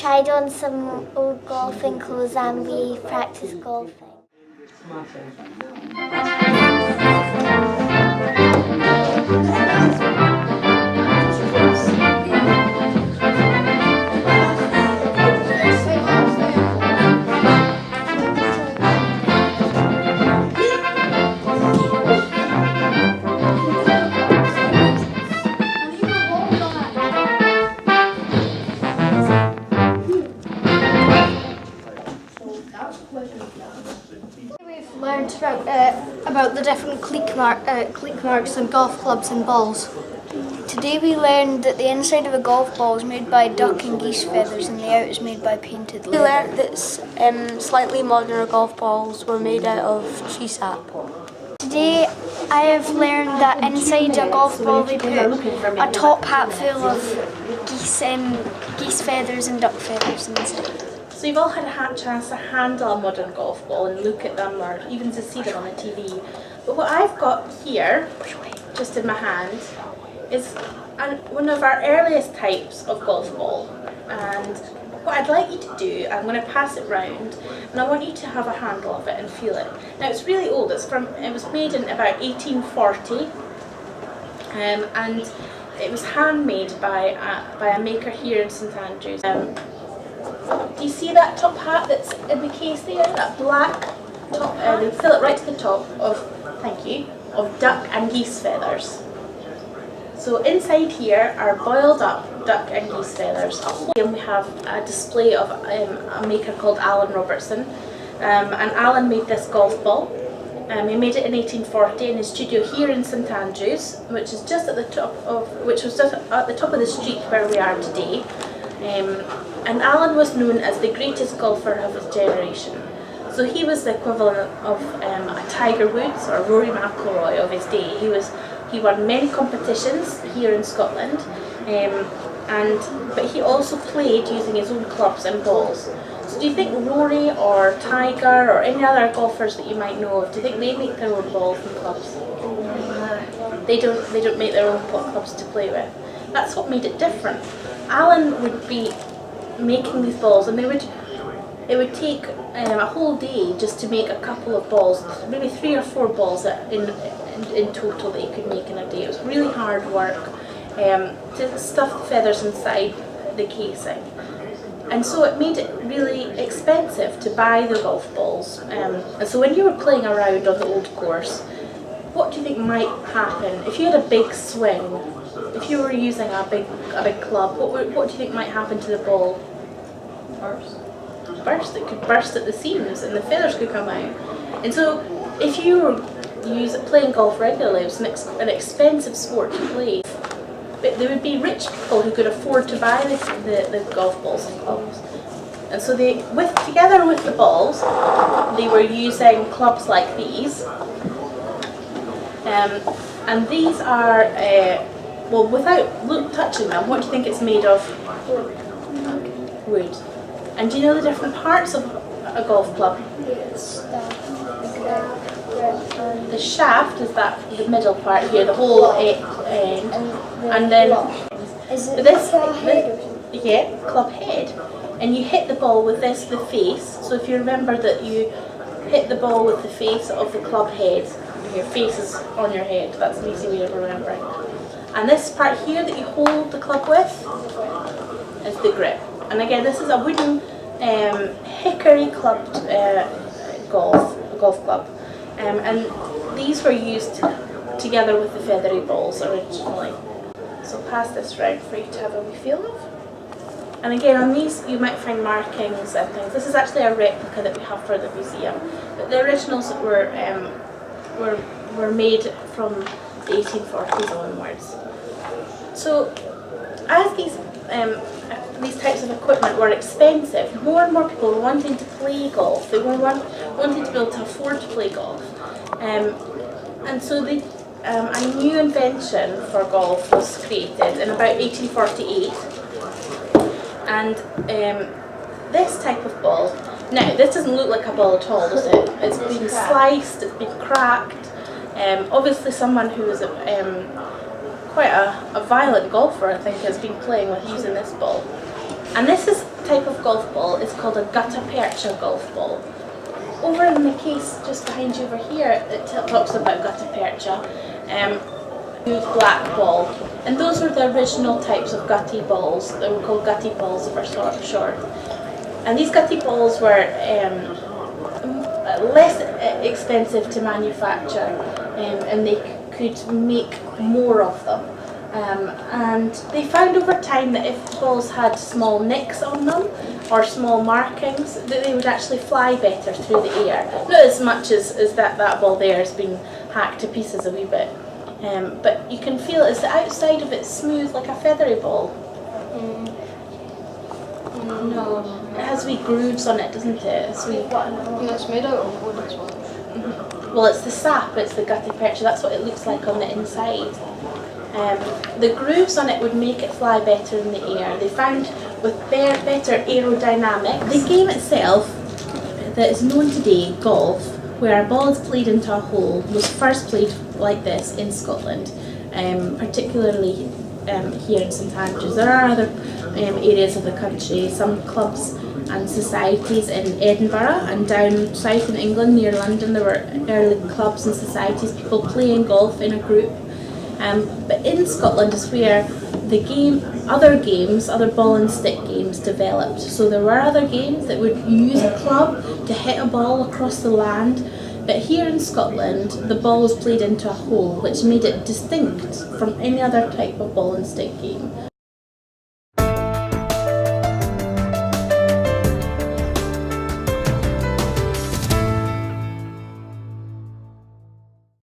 tried on some old golfing clothes and we practiced golfing. We've learned about the different clique marks on golf clubs and balls. Today we learned that the inside of a golf ball is made by duck and geese feathers and the out is made by painted leather. We learned that slightly moderner golf balls were made out of tree sap. Today I have learned that inside a golf ball they put a top hat full of geese feathers and duck feathers inside. So you've all had a chance to handle a modern golf ball and look at them or even to see them on the TV. But what I've got here, just in my hand, is one of our earliest types of golf ball. And what I'd like you to do, I'm going to pass it round and I want you to have a handle of it and feel it. Now it's really old, it was made in about 1840 and it was handmade by a maker here in St Andrews. Do you see that top hat that's in the case there? That black top, they fill it right to the top of duck and geese feathers. So inside here are boiled up duck and geese feathers. And we have a display of a maker called Alan Robertson. And Alan made this golf ball. He made it in 1840 in his studio here in St Andrews, which was just at the top of the street where we are today. And Alan was known as the greatest golfer of his generation. So he was the equivalent of a Tiger Woods or Rory McIlroy of his day. He won many competitions here in Scotland, but he also played using his own clubs and balls. So do you think Rory or Tiger or any other golfers that you might know of, do you think they make their own balls and clubs? They don't make their own clubs to play with. That's what made it different. Alan would be making these balls and it would take a whole day just to make a couple of balls, maybe 3 or 4 balls in total that he could make in a day. It was really hard work to stuff the feathers inside the casing. And so it made it really expensive to buy the golf balls. And so when you were playing around on the old course, what do you think might happen? If you had a big swing, if you were using a big club, what do you think might happen to the ball? Burst. It could burst at the seams and the feathers could come out. And so if you were playing golf regularly, it was an expensive sport to play. But there would be rich people who could afford to buy the golf balls and clubs. And so together with the balls, they were using clubs like these. And these are, well, without touching them, what do you think it's made of? Wood. And do you know the different parts of a golf club? The shaft is the middle part here, the whole end, and then club head. And you hit the ball with the face. So if you remember that you hit the ball with the face of the club head, your face is on your head. That's an easy way of remembering. And this part here that you hold the club with is the grip. And again, this is a wooden hickory clubbed golf club. And these were used together with the feathery balls originally. So I'll pass this round for you to have a wee feel of. And again, on these you might find markings and things. This is actually a replica that we have for the museum. But the originals were made from the 1840s onwards. So as these types of equipment were expensive, more and more people were wanting to play golf. They were wanting to be able to afford to play golf. And so a new invention for golf was created in about 1848. And this type of ball, now this doesn't look like a ball at all, does it? It's been sliced, it's been cracked. Obviously someone who is quite a violent golfer, I think, has been playing with using this ball. And this is type of golf ball is called a gutta percha golf ball. Over in the case just behind you over here, it talks about gutta percha, black ball, and those were the original types of gutty balls. They were called gutty balls for short. And these gutty balls were less expensive to manufacture, and they could make more of them. And they found over time that if balls had small nicks on them or small markings, that they would actually fly better through the air. Not as much as that ball there has been hacked to pieces a wee bit. But you can feel it's the outside of it smooth like a feathery ball. No, it has wee grooves on it, doesn't it? It's wee. Yeah, it's made out of wood as well. Well, it's the sap, it's the gutta percha, that's what it looks like on the inside. The grooves on it would make it fly better in the air. They found with better aerodynamics. The game itself, that is known today, golf, where a ball is played into a hole, was first played like this in Scotland, particularly here in St Andrews. There are other areas of the country, some clubs and societies in Edinburgh, and down south in England near London there were early clubs and societies, people playing golf in a group. But in Scotland is where the other ball and stick games developed. So there were other games that would use a club to hit a ball across the land, but here in Scotland the ball was played into a hole, which made it distinct from any other type of ball and stick game.